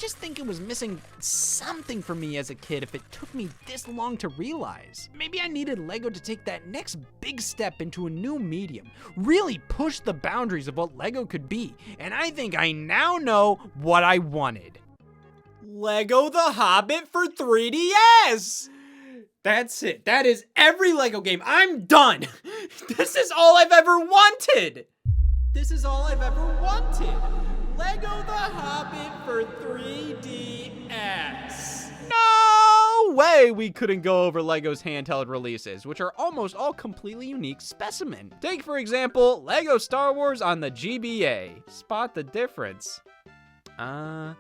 just think it was missing something for me as a kid if it took me this long to realize. Maybe I needed LEGO to take that next big step into a new medium, really push the boundaries of what LEGO could be, and I think I now know what I wanted. LEGO The Hobbit for 3DS! That's it. That is every LEGO game. I'm done. This is all I've ever wanted. This is all I've ever wanted. LEGO The Hobbit for 3DS. No way we couldn't go over LEGO's handheld releases, which are almost all completely unique specimen. Take, for example, LEGO Star Wars on the GBA. Spot the difference. I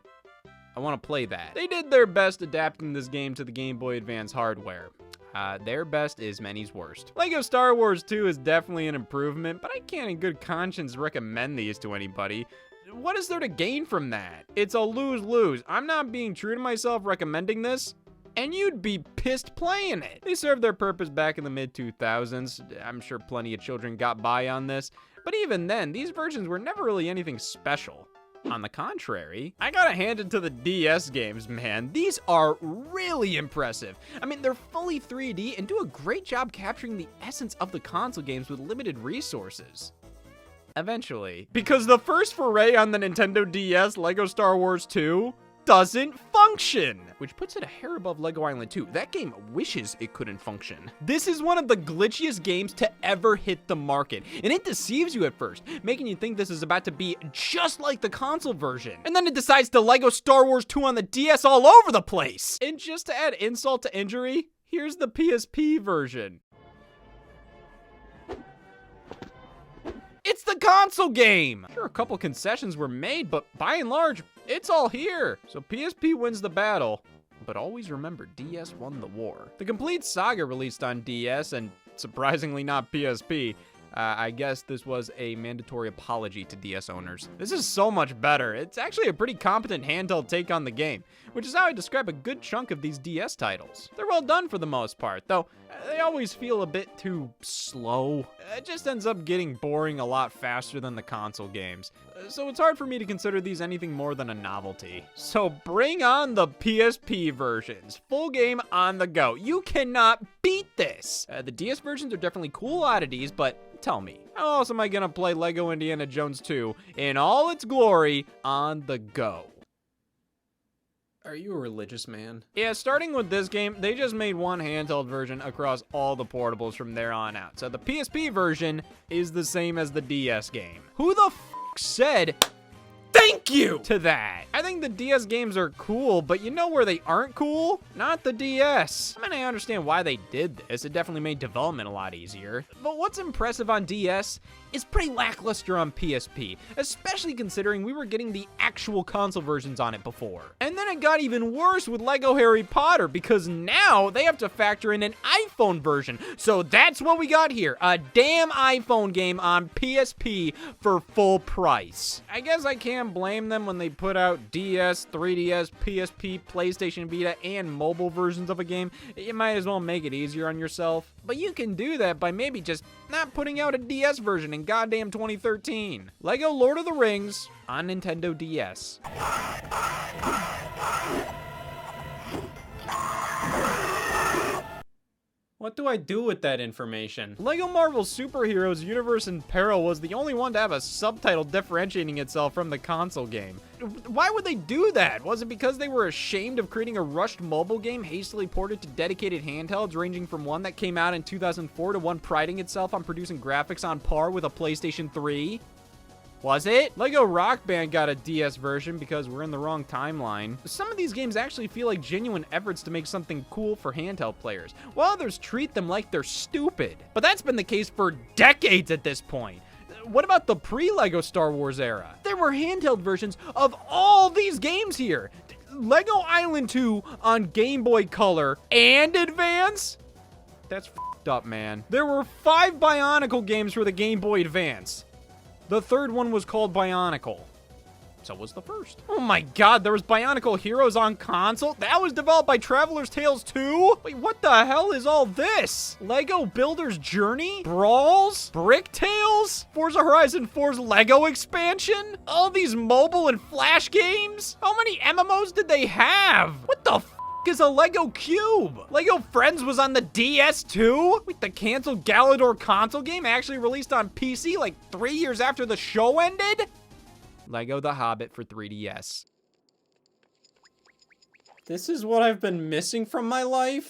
want to play that. They did their best adapting this game to the Game Boy Advance hardware. Their best is many's worst. LEGO Star Wars 2 is definitely an improvement, but I can't in good conscience recommend these to anybody. What is there to gain from that? It's a lose-lose. I'm not being true to myself recommending this, and you'd be pissed playing it. They served their purpose back in the mid-2000s. I'm sure plenty of children got by on this, but even then, these versions were never really anything special. On the contrary, I gotta hand it to the DS games, man. These are really impressive. I mean, they're fully 3D and do a great job capturing the essence of the console games with limited resources. Eventually. Because the first foray on the Nintendo DS, LEGO Star Wars 2, doesn't function, which puts it a hair above LEGO Island 2. That game wishes it couldn't function. This is one of the glitchiest games to ever hit the market, and it deceives you at first, making you think this is about to be just like the console version. And then it decides to LEGO Star Wars 2 on the DS all over the place. And just to add insult to injury, here's the PSP version. It's the console game! Sure, a couple concessions were made, but by and large, it's all here. So PSP wins the battle, but always remember, DS won the war. The complete saga released on DS, and surprisingly not PSP. I guess this was a mandatory apology to DS owners. This is so much better. It's actually a pretty competent handheld take on the game, which is how I describe a good chunk of these DS titles. They're well done for the most part, though they always feel a bit too slow. It just ends up getting boring a lot faster than the console games. So it's hard for me to consider these anything more than a novelty. So bring on the PSP versions. Full game on the go. You cannot beat this. The DS versions are definitely cool oddities, but tell me, how else am I gonna play LEGO Indiana Jones 2 in all its glory on the go? Are you a religious man? Yeah, starting with this game, they just made one handheld version across all the portables from there on out. So the PSP version is the same as the DS game. Who the said thank you to that? I think the DS games are cool, but you know where they aren't cool? Not the DS. I mean, I understand why they did this. It definitely made development a lot easier. But what's impressive on DS is pretty lackluster on PSP, especially considering we were getting the actual console versions on it before. And then it got even worse with LEGO Harry Potter, because now they have to factor in an iPhone version. So that's what we got here, a damn iPhone game on PSP for full price. I guess I can't blame them when they put out DS, 3DS, PSP, PlayStation Vita, and mobile versions of a game. You might as well make it easier on yourself. But you can do that by maybe just not putting out a DS version in goddamn 2013. LEGO Lord of the Rings on Nintendo DS. What do I do with that information? LEGO Marvel Superheroes Universe in Peril was the only one to have a subtitle differentiating itself from the console game. Why would they do that? Was it because they were ashamed of creating a rushed mobile game hastily ported to dedicated handhelds, ranging from one that came out in 2004 to one priding itself on producing graphics on par with a PlayStation 3? Was it? LEGO Rock Band got a DS version because we're in the wrong timeline. Some of these games actually feel like genuine efforts to make something cool for handheld players, while others treat them like they're stupid. But that's been the case for decades at this point. What about the pre-LEGO Star Wars era? There were handheld versions of all these games here. LEGO Island 2 on Game Boy Color and Advance? That's f***ed up, man. There were 5 Bionicle games for the Game Boy Advance. The third one was called Bionicle. So was the first. Oh my god, there was Bionicle Heroes on console? That was developed by Traveler's Tales 2? Wait, what the hell is all this? Lego Builder's Journey? Brawls? Brick Tales? Forza Horizon 4's Lego expansion? All these mobile and flash games? How many MMOs did they have? What the is a Lego Cube? Lego Friends was on the DS too? Wait, the canceled Galador console game actually released on PC like 3 years after the show ended? Lego The Hobbit for 3DS. This is what I've been missing from my life?